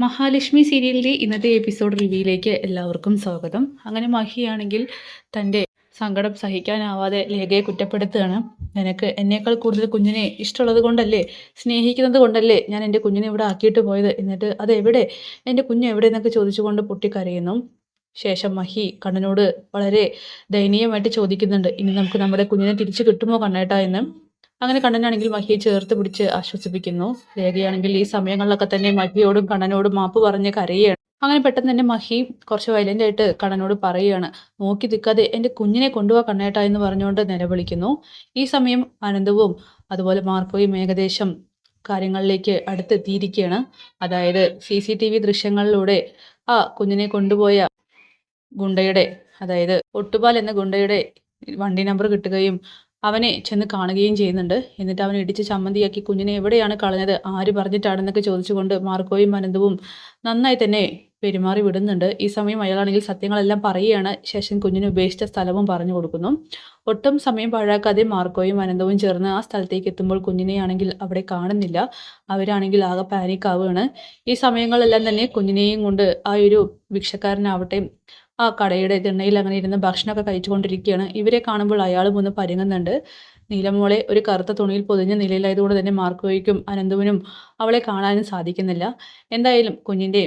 മഹാലക്ഷ്മി സീരിയലിലെ ഇന്നത്തെ എപ്പിസോഡ് റിവ്യൂയിലേക്ക് എല്ലാവർക്കും സ്വാഗതം. അങ്ങനെ മഹിയാണെങ്കിൽ തൻ്റെ സങ്കടം സഹിക്കാനാവാതെ ലേഖയെ കുറ്റപ്പെടുത്തുകയാണ്. നിനക്ക് എന്നേക്കാൾ കൂടുതൽ കുഞ്ഞിനെ ഇഷ്ടമുള്ളത് കൊണ്ടല്ലേ, സ്നേഹിക്കുന്നത് കൊണ്ടല്ലേ ഞാൻ എൻ്റെ കുഞ്ഞിനെ ഇവിടെ ആക്കിയിട്ട് പോയത്, എന്നിട്ട് അതെവിടെ, എൻ്റെ കുഞ്ഞ് എവിടെ എന്നൊക്കെ ചോദിച്ചുകൊണ്ട് പൊട്ടിക്കരയുന്നു. ശേഷം മഹി കണ്ണനോട് വളരെ ദയനീയമായിട്ട് ചോദിക്കുന്നുണ്ട്, ഇനി നമുക്ക് നമ്മുടെ കുഞ്ഞിനെ തിരിച്ചു കിട്ടുമോ കണ്ണേട്ടാ എന്ന്. അങ്ങനെ കണ്ണനാണെങ്കിൽ മഹിയെ ചേർത്ത് പിടിച്ച് ആശ്വസിപ്പിക്കുന്നു. രേഖയാണെങ്കിൽ ഈ സമയങ്ങളിലൊക്കെ തന്നെ മഹിയോടും കണ്ണനോടും മാപ്പ് പറഞ്ഞ് കരയുകയാണ്. അങ്ങനെ പെട്ടെന്ന് തന്നെ മഹി കുറച്ച് വയലന്റ് ആയിട്ട് കണ്ണനോട് പറയുകയാണ്, നോക്കി നിൽക്കാതെ എൻ്റെ കുഞ്ഞിനെ കൊണ്ടുപോവാ കണ്ണേട്ട എന്ന് പറഞ്ഞുകൊണ്ട് നിലവിളിക്കുന്നു. ഈ സമയം അനന്തവും അതുപോലെ മാർക്കോയും ഏകദേശം കാര്യങ്ങളിലേക്ക് അടുത്തെത്തിയിരിക്കുകയാണ്. അതായത് CCTV ദൃശ്യങ്ങളിലൂടെ ആ കുഞ്ഞിനെ കൊണ്ടുപോയ ഗുണ്ടയുടെ, അതായത് ഒട്ടുപാൽ എന്ന ഗുണ്ടയുടെ വണ്ടി നമ്പർ കിട്ടുകയും അവനെ ചെന്ന് കാണുകയും ചെയ്യുന്നുണ്ട്. എന്നിട്ട് അവനെ ഇടിച്ച് ചമ്മന്തിയാക്കി കുഞ്ഞിനെ എവിടെയാണ് കളഞ്ഞത്, ആര് പറഞ്ഞിട്ടാണെന്നൊക്കെ ചോദിച്ചുകൊണ്ട് മാർക്കോയും അനന്തവും നന്നായി തന്നെ പെരുമാറി വിടുന്നുണ്ട്. ഈ സമയം അയാളാണെങ്കിൽ സത്യങ്ങളെല്ലാം പറയുകയാണ്. ശേഷം കുഞ്ഞിനെ ഉപേക്ഷിച്ച സ്ഥലവും പറഞ്ഞു കൊടുക്കുന്നു. ഒട്ടും സമയം പാഴാക്കാതെ മാർക്കോയും അനന്തവും ചേർന്ന് ആ സ്ഥലത്തേക്ക് എത്തുമ്പോൾ കുഞ്ഞിനെയാണെങ്കിൽ അവിടെ കാണുന്നില്ല. അവരാണെങ്കിൽ ആകെ പാനിക് ആവുകയാണ്. ഈ സമയങ്ങളെല്ലാം തന്നെ കുഞ്ഞിനെയും കൊണ്ട് ആ ഒരു ഭിക്ഷക്കാരനാവട്ടെ ആ കടയുടെ തിണ്ണയിൽ അങ്ങനെ ഇരുന്ന് ഭക്ഷണമൊക്കെ കഴിച്ചുകൊണ്ടിരിക്കുകയാണ്. ഇവരെ കാണുമ്പോൾ അയാളും ഒന്ന് പരുങ്ങുന്നുണ്ട്. നീലമോളെ ഒരു കറുത്ത തുണിയിൽ പൊതിഞ്ഞ നിലയിലായതുകൊണ്ട് തന്നെ മാർക്കോയ്ക്കും അനന്തുവിനും അവളെ കാണാനും സാധിക്കുന്നില്ല. എന്തായാലും കുഞ്ഞിൻ്റെ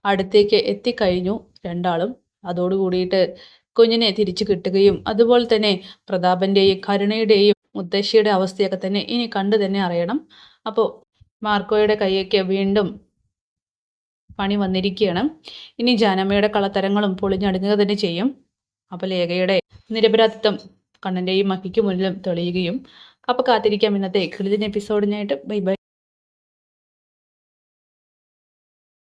അടുത്തേക്ക് എത്തിക്കഴിഞ്ഞു രണ്ടാളും. അതോടുകൂടിയിട്ട് കുഞ്ഞിനെ തിരിച്ചു കിട്ടുകയും അതുപോലെ തന്നെ പ്രതാപൻ്റെയും കരുണയുടെയും മുത്തശ്ശിയുടെ അവസ്ഥയൊക്കെ തന്നെ ഇനി കണ്ടു തന്നെ അറിയണം. അപ്പോൾ മാർക്കോയുടെ കൈയൊക്കെ വീണ്ടും പണി വന്നിരിക്കുകയാണ്. ഇനി ജാനമ്മയുടെ കളത്തരങ്ങളും പൊളിഞ്ഞടുങ്ങുക തന്നെ ചെയ്യും. അപ്പോൾ ലേഖയുടെ നിരപരാധിത്വം കണ്ണൻ്റെയും മഹിക്ക് മുന്നിലും തെളിയുകയും. അപ്പോൾ കാത്തിരിക്കാം ഇന്നത്തെ കിളിഞ്ഞ എപ്പിസോഡിനായിട്ട്. Bye bye.